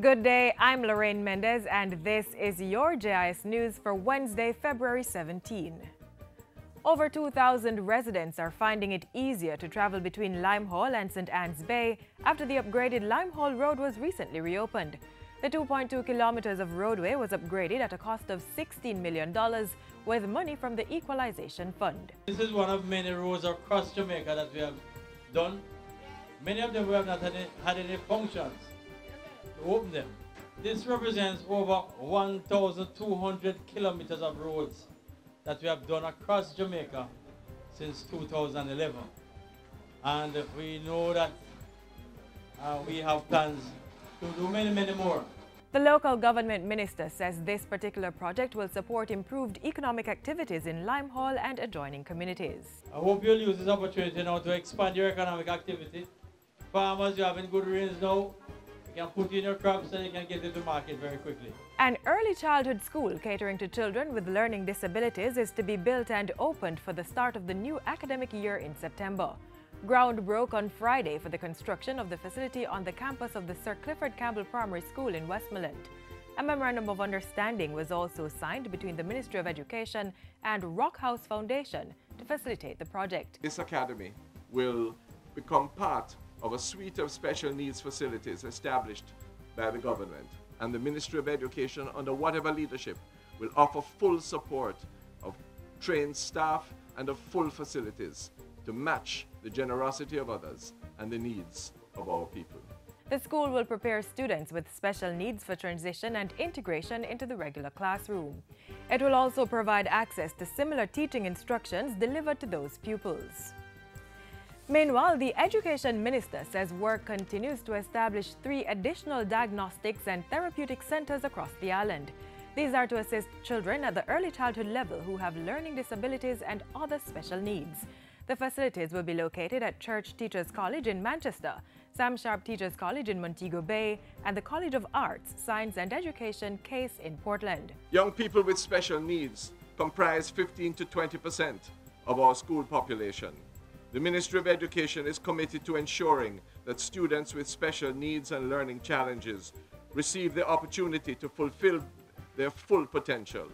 Good day, I'm Lorraine Mendez and this is your Jis News for Wednesday, February 17. Over 2,000 residents are finding it easier to travel between Limehall and St. Anne's Bay after the upgraded Limehall Road was recently reopened. The 2.2 kilometers of roadway was upgraded at a cost of $16 million with money from the Equalization Fund. This is one of many roads across Jamaica that we have done. Many of them we have not had any functions to open them. This represents over 1,200 kilometers of roads that we have done across Jamaica since 2011. And we know that we have plans to do many more. The local government minister says this particular project will support improved economic activities in Limehall and adjoining communities. I hope you'll use this opportunity now to expand your economic activity. Farmers, you're having good rains now. You can put in your crops and you can get it to market very quickly. An early childhood school catering to children with learning disabilities is to be built and opened for the start of the new academic year in September. Ground broke on Friday for the construction of the facility on the campus of the Sir Clifford Campbell Primary School in Westmoreland. A memorandum of understanding was also signed between the Ministry of Education and Rock House Foundation to facilitate the project. This academy will become part of a suite of special needs facilities established by the government, and the Ministry of Education, under whatever leadership, will offer full support of trained staff and of full facilities to match the generosity of others and the needs of our people. The school will prepare students with special needs for transition and integration into the regular classroom. It will also provide access to similar teaching instructions delivered to those pupils. Meanwhile, the Education Minister says work continues to establish 3 additional diagnostics and therapeutic centers across the island. These are to assist children at the early childhood level who have learning disabilities and other special needs. The facilities will be located at Church Teachers College in Manchester, Sam Sharp Teachers College in Montego Bay, and the College of Arts, Science and Education CASE in Portland. Young people with special needs comprise 15 to 20% of our school population. The Ministry of Education is committed to ensuring that students with special needs and learning challenges receive the opportunity to fulfill their full potential.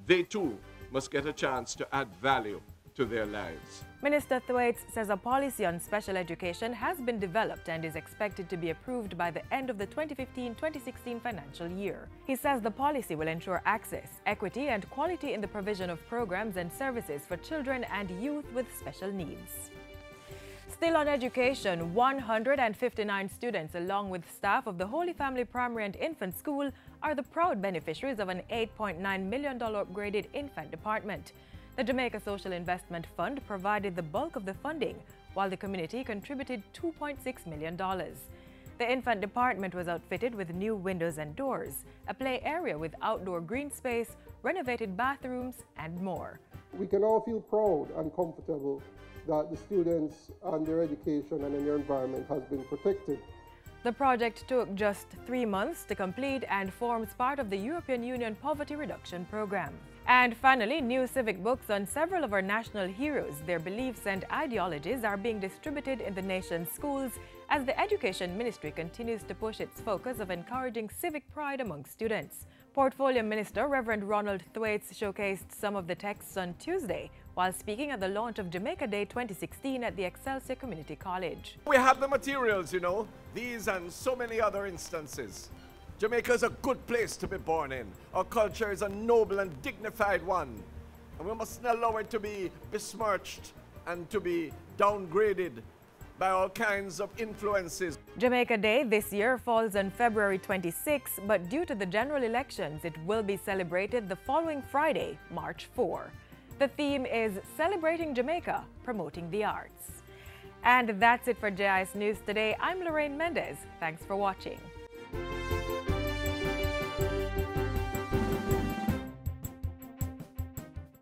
They too must get a chance to add value to their lives. Minister Thwaites says a policy on special education has been developed and is expected to be approved by the end of the 2015-2016 financial year. He says the policy will ensure access, equity and quality in the provision of programs and services for children and youth with special needs. Still on education, 159 students along with staff of the Holy Family Primary and Infant School are the proud beneficiaries of an $8.9 million upgraded infant department. The Jamaica Social Investment Fund provided the bulk of the funding, while the community contributed $2.6 million. The infant department was outfitted with new windows and doors, a play area with outdoor green space, renovated bathrooms, and more. We can all feel proud and comfortable that the students and their education and their environment has been protected. The project took just 3 months to complete and forms part of the European Union Poverty Reduction Program. And finally, new civic books on several of our national heroes, their beliefs and ideologies are being distributed in the nation's schools as the Education Ministry continues to push its focus of encouraging civic pride among students. Portfolio Minister Reverend Ronald Thwaites showcased some of the texts on Tuesday while speaking at the launch of Jamaica Day 2016 at the Excelsior Community College. We have the materials, you know, these and so many other instances. Jamaica is a good place to be born in. Our culture is a noble and dignified one, and we mustn't allow it to be besmirched and to be downgraded by all kinds of influences. Jamaica Day this year falls on February 26, but due to the general elections, it will be celebrated the following Friday, March 4. The theme is Celebrating Jamaica, Promoting the Arts. And that's it for Jis News today. I'm Lorraine Mendez. Thanks for watching.